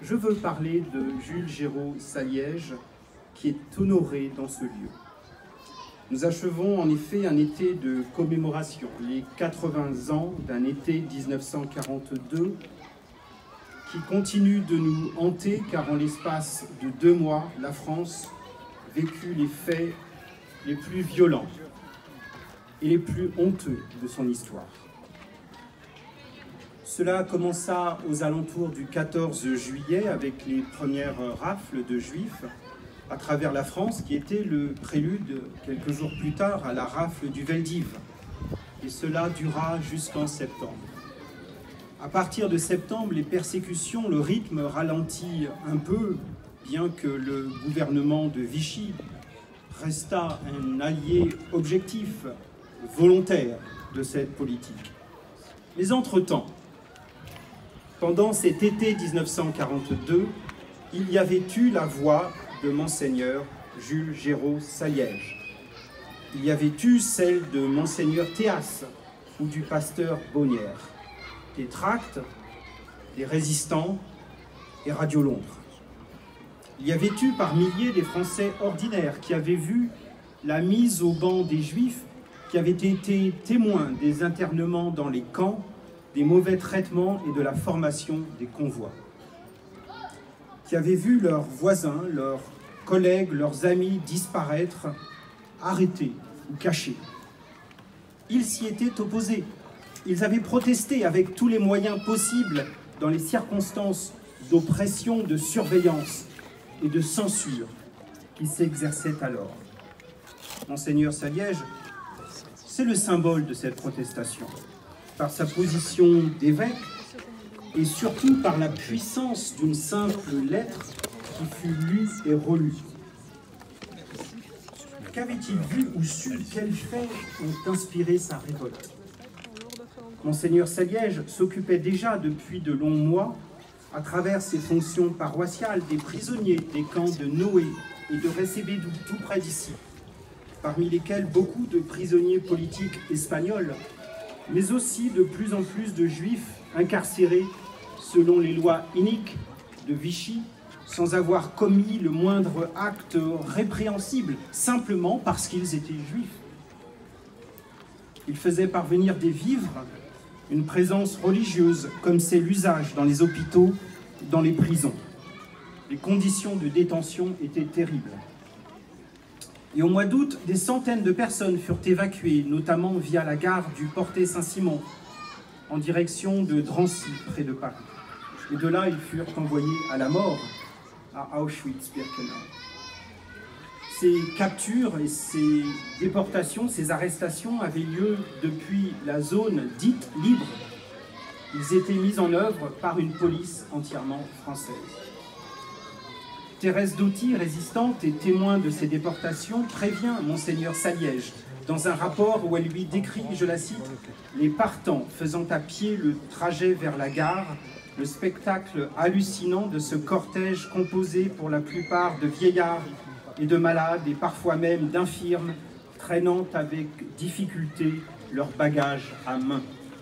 Je veux parler de Jules Géraud-Saliège, qui est honoré dans ce lieu. Nous achevons en effet un été de commémoration, les 80 ans d'un été 1942 qui continue de nous hanter car en l'espace de 2 mois, la France vécut les faits les plus violents et les plus honteux de son histoire. Cela commença aux alentours du 14 juillet avec les premières rafles de Juifs à travers la France, qui était le prélude, quelques jours plus tard, à la rafle du Veldiv. Et cela dura jusqu'en septembre. À partir de septembre, les persécutions, le rythme ralentit un peu, bien que le gouvernement de Vichy resta un allié objectif, volontaire de cette politique. Mais entre-temps, pendant cet été 1942, il y avait eu la voix de Monseigneur Jules Géraud-Saliège. Il y avait eu celle de Monseigneur Théas ou du pasteur Bonnière, des tracts, des résistants et Radio Londres. Il y avait eu par milliers des Français ordinaires qui avaient vu la mise au banc des Juifs, qui avaient été témoins des internements dans les camps, des mauvais traitements et de la formation des convois, qui avaient vu leurs voisins, leurs collègues, leurs amis disparaître, arrêtés ou cachés. Ils s'y étaient opposés. Ils avaient protesté avec tous les moyens possibles dans les circonstances d'oppression, de surveillance et de censure qui s'exerçaient alors. Monseigneur Saliège, c'est le symbole de cette protestation, par sa position d'évêque et surtout par la puissance d'une simple lettre qui fut lue et relue. Qu'avait-il vu ou su? Quels faits ont inspiré sa révolte? Monseigneur Saliège s'occupait déjà depuis de longs mois, à travers ses fonctions paroissiales, des prisonniers des camps de Noé et de Recebedou, tout près d'ici, parmi lesquels beaucoup de prisonniers politiques espagnols, mais aussi de plus en plus de juifs incarcérés selon les lois iniques de Vichy, sans avoir commis le moindre acte répréhensible, simplement parce qu'ils étaient juifs. Il faisait parvenir des vivres, une présence religieuse, comme c'est l'usage dans les hôpitaux, dans les prisons. Les conditions de détention étaient terribles. Et au mois d'août, des centaines de personnes furent évacuées, notamment via la gare du Portet-Saint-Simon, en direction de Drancy, près de Paris. Et de là, ils furent envoyés à la mort, à Auschwitz-Birkenau. Ces captures et ces déportations, ces arrestations avaient lieu depuis la zone dite libre. Ils étaient mis en œuvre par une police entièrement française. Thérèse Douty, résistante et témoin de ces déportations, prévient Monseigneur Saliège dans un rapport où elle lui décrit, je la cite, « les partants faisant à pied le trajet vers la gare, le spectacle hallucinant de ce cortège composé pour la plupart de vieillards et de malades et parfois même d'infirmes, traînant avec difficulté leurs bagages à main. »